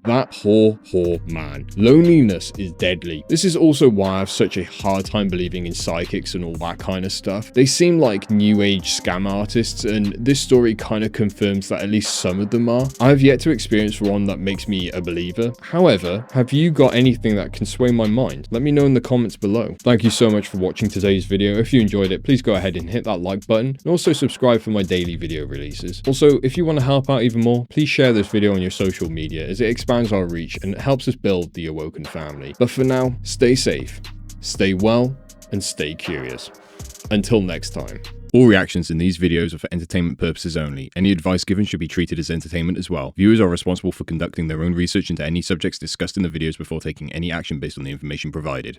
That poor man. Loneliness is deadly. This is also why I have such a hard time believing in psychics and all that kind of stuff. They seem like new age scam artists, and this story kind of confirms that at least some of them are. I have yet to experience one that makes me a believer. However, have you got anything that can sway my mind? Let me know in the comments below. Thank you so much for watching today's video. If you enjoyed it, please go ahead and hit that like button, and also subscribe for my daily video releases. Also, if you want to help out even more, please share this video on your social media, as it expands our reach and it helps us build the Awoken family. But for now, stay safe, stay well, and stay curious. Until next time. All reactions in these videos are for entertainment purposes only. Any advice given should be treated as entertainment as well. Viewers are responsible for conducting their own research into any subjects discussed in the videos before taking any action based on the information provided.